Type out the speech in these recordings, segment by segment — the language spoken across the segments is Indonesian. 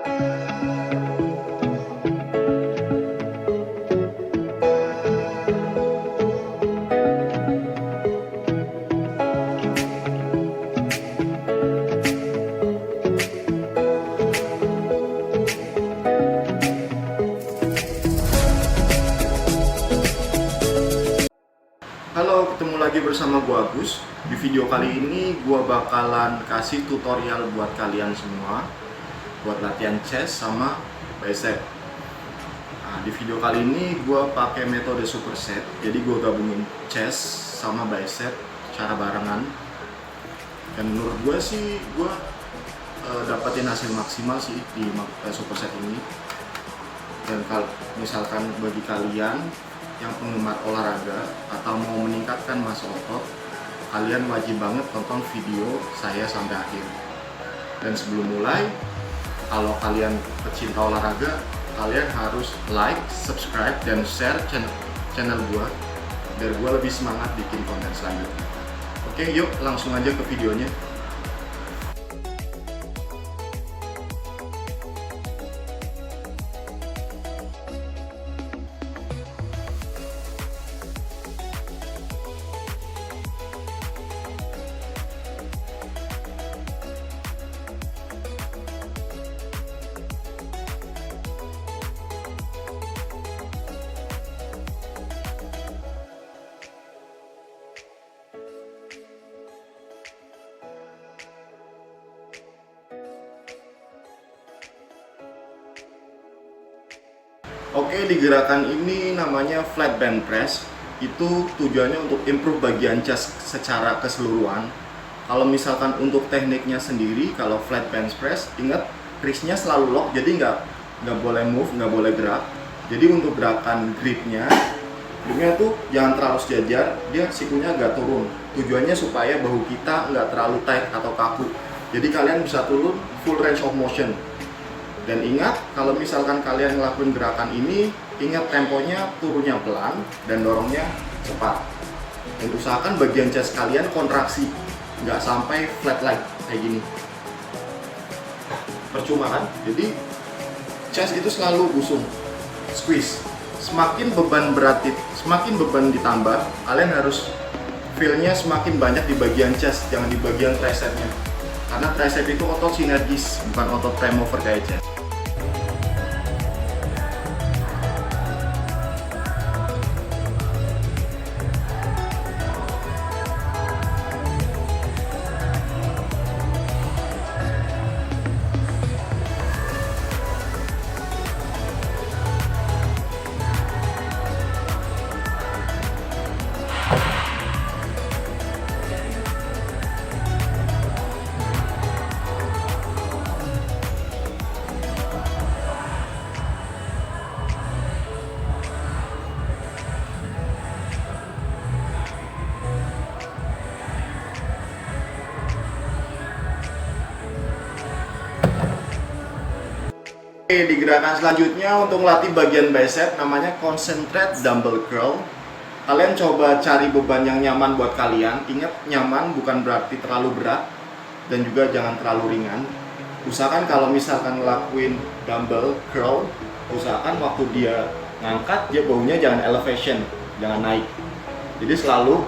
Halo, ketemu lagi bersama gua Agus. Di video kali ini gua bakalan kasih tutorial buat kalian semua buat latihan chest sama bicep. Nah, di video kali ini gua pakai metode superset. Jadi gua gabungin chest sama bicep secara barengan. Dan menurut gua sih gua dapetin hasil maksimal sih di superset ini. Dan kalau misalkan bagi kalian yang penggemar olahraga atau mau meningkatkan massa otot, kalian wajib banget tonton video saya sampai akhir. Dan sebelum mulai, kalau kalian pecinta olahraga, kalian harus like, subscribe, dan share channel gua biar gua lebih semangat bikin konten selanjutnya. Oke, yuk langsung aja ke videonya. Oke, di gerakan ini namanya flat band press. Itu tujuannya untuk improve bagian chest secara keseluruhan. Kalau misalkan untuk tekniknya sendiri, kalau flat band press, ingat wristnya selalu lock, jadi nggak boleh move, nggak boleh gerak. Jadi untuk gerakan gripnya tuh jangan terlalu sejajar, dia sikunya agak turun. Tujuannya supaya bahu kita nggak terlalu tight atau kaku. Jadi kalian bisa turun full range of motion. Dan ingat, kalau misalkan kalian ngelakuin gerakan ini, ingat temponya turunnya pelan dan dorongnya cepat. Dan usahakan bagian chest kalian kontraksi, nggak sampai flat leg kayak gini. Percuma kan? Jadi chest itu selalu busung, squeeze. Semakin beban ditambah, kalian harus feel-nya semakin banyak di bagian chest, jangan di bagian tricepnya. Karena tricep itu otot sinergis, bukan otot prime mover kayak chest. Oke, di gerakan selanjutnya untuk melatih bagian bicep namanya concentrate dumbbell curl. Kalian coba cari beban yang nyaman buat kalian. Ingat, nyaman bukan berarti terlalu berat dan juga jangan terlalu ringan. Usahakan kalau misalkan ngelakuin dumbbell curl, usahakan waktu dia ngangkat, dia baunya jangan elevation, jangan naik. Jadi selalu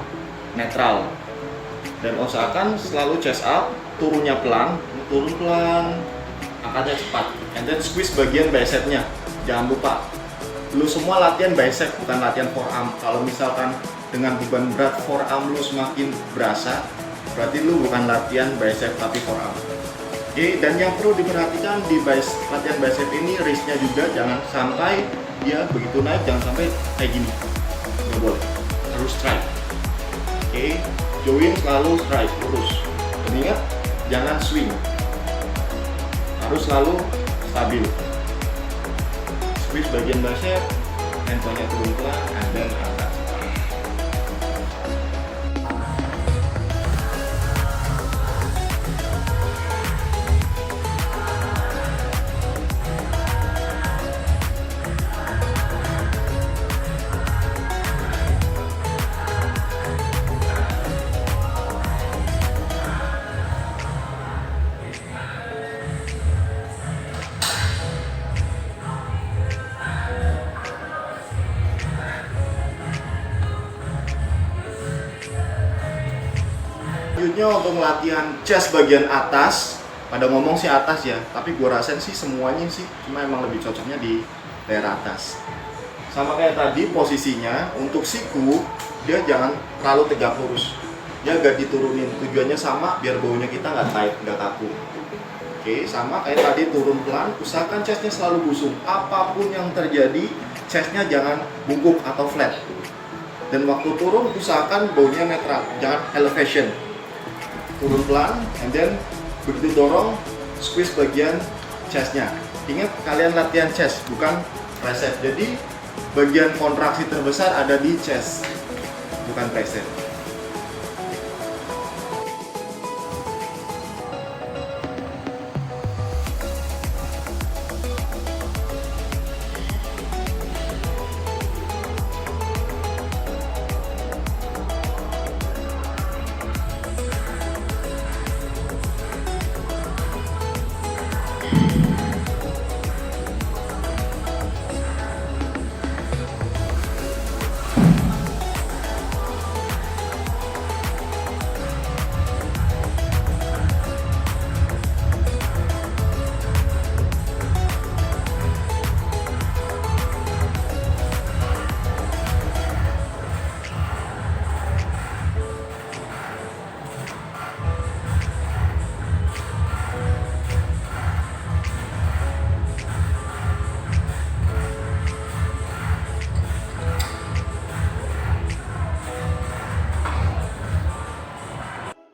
netral. Dan usahakan selalu chest up, turunnya pelan, turun pelan, angkatnya cepat. And then squeeze bagian bicepnya. Jangan lupa, lu semua latihan bicep, bukan latihan forearm. Kalau misalkan dengan beban berat forearm lu semakin berasa, berarti lu bukan latihan bicep tapi forearm. Oke, dan yang perlu diperhatikan di latihan bicep ini, wristnya juga jangan sampai dia begitu naik, jangan sampai kayak gini. Nggak boleh, harus strike. Oke, join selalu strike, lurus. Dan ingat, jangan swing, harus selalu stabil. Squeeze bagian bicep, handphonenya turun pelan, dan angkat. selanjutnya untuk latihan chest bagian atas. Pada ngomong sih atas ya, tapi gue rasain sih semuanya sih, cuma emang lebih cocoknya di daerah atas. Sama kayak tadi posisinya, untuk siku dia jangan terlalu tegak lurus, dia agak diturunin. Tujuannya sama, biar baunya kita nggak tight, nggak kaku. Oke, sama kayak tadi, turun pelan, usahakan chestnya selalu busung. Apapun yang terjadi, chestnya jangan bungkuk atau flat. Dan waktu turun, usahakan baunya netral, jangan elevation. Turun pelan, and then begitu dorong, squeeze bagian chestnya. Ingat, kalian latihan chest, bukan tricep. Jadi, bagian kontraksi terbesar ada di chest, bukan tricep.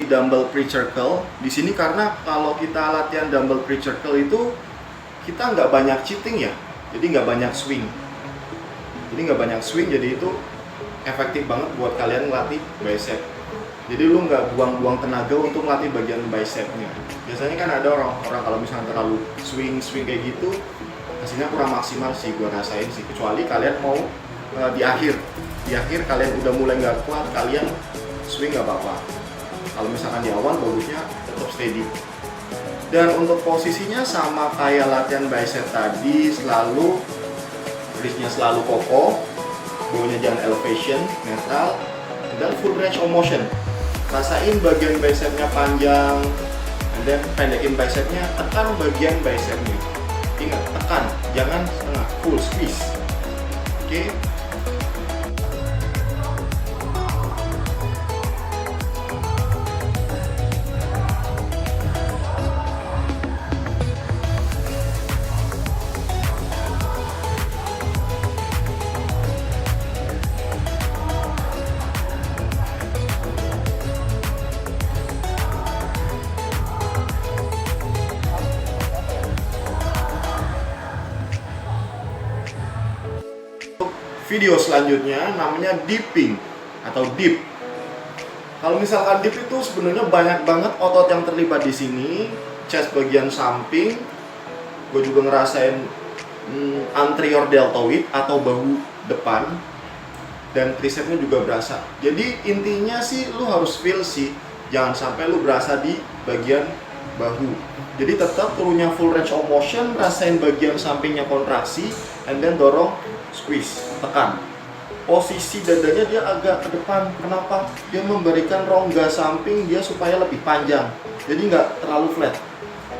Dumbbell pre-circle di sini, karena kalau kita latihan dumbbell pre-circle itu kita nggak banyak cheating ya, jadi nggak banyak swing, jadi itu efektif banget buat kalian ngelatih bicep. Jadi lu nggak buang-buang tenaga untuk ngelatih bagian bicepnya. Biasanya kan ada orang kalau misalnya terlalu swing kayak gitu, hasilnya kurang maksimal sih, gua rasain sih. Kecuali kalian mau di akhir kalian udah mulai nggak kuat, kalian swing nggak apa-apa. Kalau misalkan di awal, bagusnya tetap steady. Dan untuk posisinya sama kayak latihan bicep tadi, selalu wristnya selalu kokoh, bawahnya jangan elevation, netral, dan full range of motion. Rasain bagian bicepnya panjang, dan pendekin bicepnya, tekan bagian bicepnya. Ingat, tekan, jangan setengah, full squeeze. Oke. Video selanjutnya namanya dipping atau dip. Kalau misalkan dip itu sebenarnya banyak banget otot yang terlibat di sini, chest bagian samping. Gue juga ngerasain anterior deltoid atau bahu depan, dan tricepnya juga berasa. Jadi intinya sih lu harus feel sih, jangan sampai lu berasa di bagian bahu. Jadi tetap turunnya full range of motion, rasain bagian sampingnya kontraksi, and then dorong, squeeze, tekan. Posisi dadanya dia agak ke depan. Kenapa? Dia memberikan rongga samping dia supaya lebih panjang. Jadi nggak terlalu flat.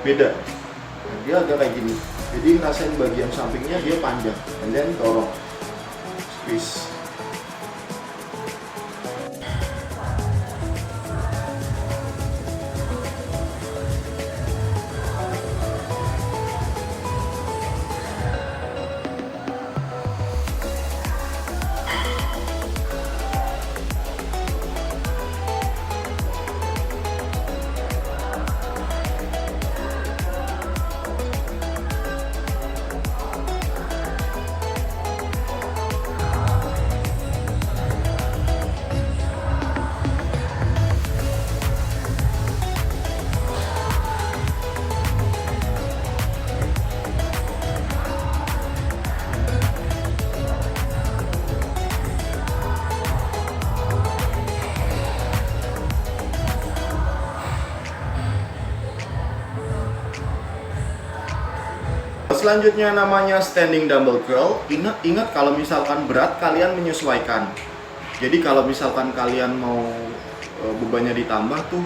Beda. Nah, dia agak kayak gini. Jadi rasain bagian sampingnya dia panjang. And then dorong, squeeze. Selanjutnya namanya standing dumbbell curl. Ingat kalau misalkan berat, kalian menyesuaikan. Jadi kalau misalkan kalian mau bebannya ditambah tuh,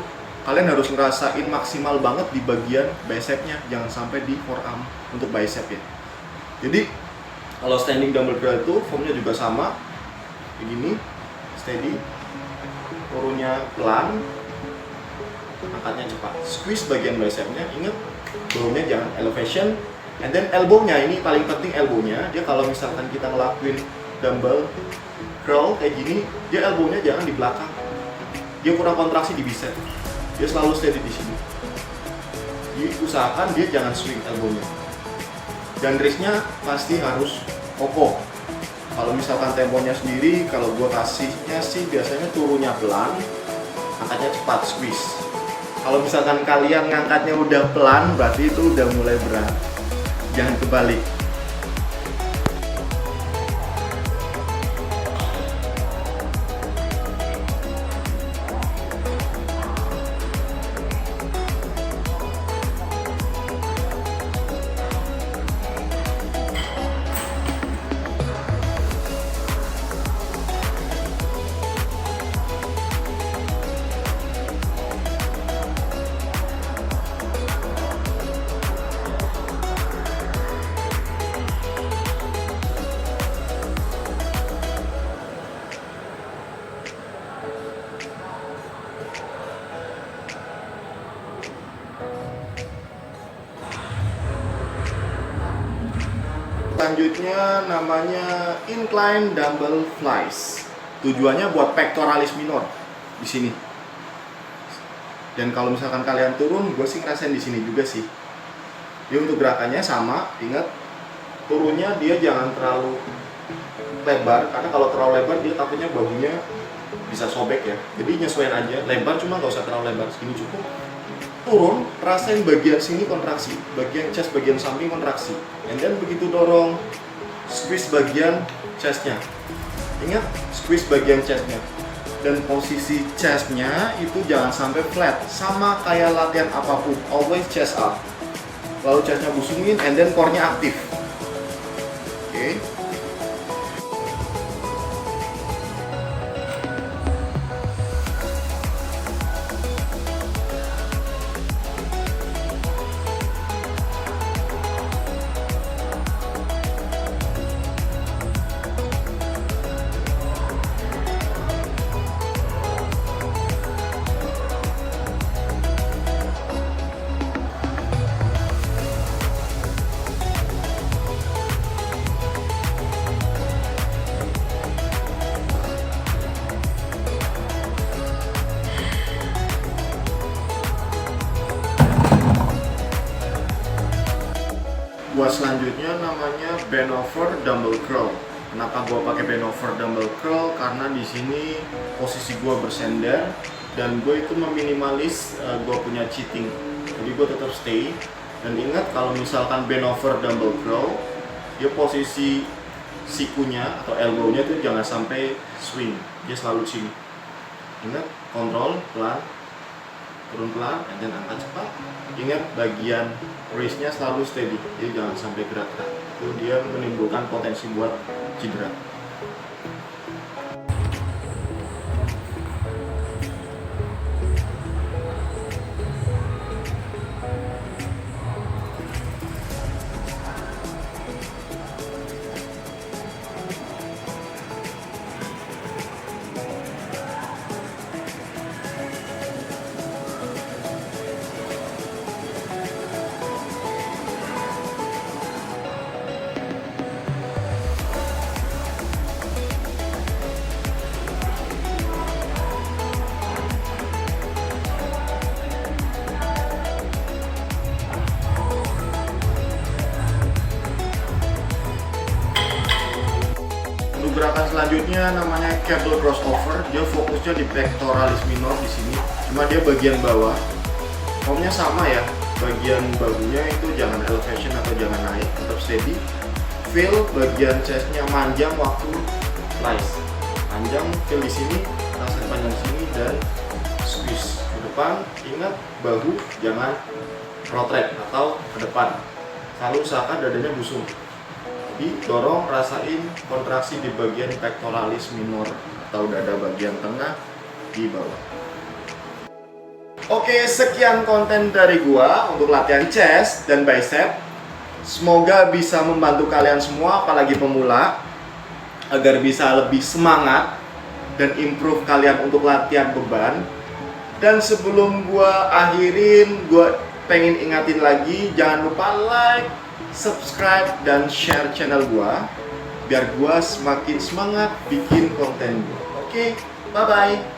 kalian harus ngerasain maksimal banget di bagian bicepnya, jangan sampai di forearm untuk bicep ya. Jadi kalau standing dumbbell curl itu formnya juga sama, begini, steady, turunnya pelan, angkatnya cepat. Squeeze bagian bicepnya, ingat bawahnya jangan elevation, and then elbow-nya, ini paling penting elbow-nya. Dia kalau misalkan kita ngelakuin dumbbell curl kayak gini, dia elbow-nya jangan di belakang. Dia kurang kontraksi di bicep. Dia selalu steady di sini. Diusahakan dia jangan swing elbow-nya. Dan wrist-nya pasti harus kokoh. Kalau misalkan temponya sendiri, kalau gua kasihnya sih biasanya turunnya pelan, angkatnya cepat, squeeze. Kalau misalkan kalian ngangkatnya udah pelan, berarti itu udah mulai berat. Jangan kebalik. Selanjutnya namanya incline dumbbell flies. Tujuannya buat pectoralis minor di sini. Dan kalau misalkan kalian turun, gue sih ngerasain di sini juga sih. Dia untuk gerakannya sama, ingat turunnya dia jangan terlalu lebar, karena kalau terlalu lebar dia takutnya bahunya bisa sobek ya. Jadi nyesuaiin aja, lebar cuma nggak usah terlalu lebar, segini cukup. Turun, rasain bagian sini kontraksi, bagian chest bagian samping kontraksi, and then begitu dorong, squeeze bagian chestnya. Ingat, squeeze bagian chestnya. Dan posisi chestnya itu jangan sampai flat, sama kayak latihan apapun, always chest up. Lalu chestnya busungin, and then core-nya aktif. Oke. Buat selanjutnya namanya bend over dumbbell curl. Kenapa gua pakai bend over dumbbell curl? Karena di sini posisi gua bersender dan gue itu meminimalis gua punya cheating. Jadi gua tetap stay. Dan ingat kalau misalkan bend over dumbbell curl, dia posisi sikunya atau elbow-nya itu jangan sampai swing. Dia selalu sini. Ingat, kontrol pelan, turun pelan, dan angkat cepat. Ingat bagian wrist-nya selalu steady, jadi jangan sampai gerak-gerak. Itu dia menimbulkan potensi buat cedera. Gerakan selanjutnya namanya cable crossover. Dia fokusnya di pectoralis minor di sini. Cuma dia bagian bawah. Formnya sama ya. Bagian bahunya itu jangan elevation atau jangan naik, tetap steady. Feel bagian chestnya manjang waktu flies. Panjang, feel di sini, rasain panjang di sini dan squeeze ke depan. Ingat bahu jangan protract atau ke depan. Selalu usahakan dadanya busung. Dorong, rasain kontraksi di bagian pectoralis minor atau dada bagian tengah di bawah. Oke, sekian konten dari gua untuk latihan chest dan bicep. Semoga bisa membantu kalian semua, apalagi pemula, agar bisa lebih semangat dan improve kalian untuk latihan beban. Dan sebelum gua akhirin, gua pengen ingatin lagi, jangan lupa like, subscribe, dan share channel gua biar gua semakin semangat bikin konten gua. Oke, bye-bye.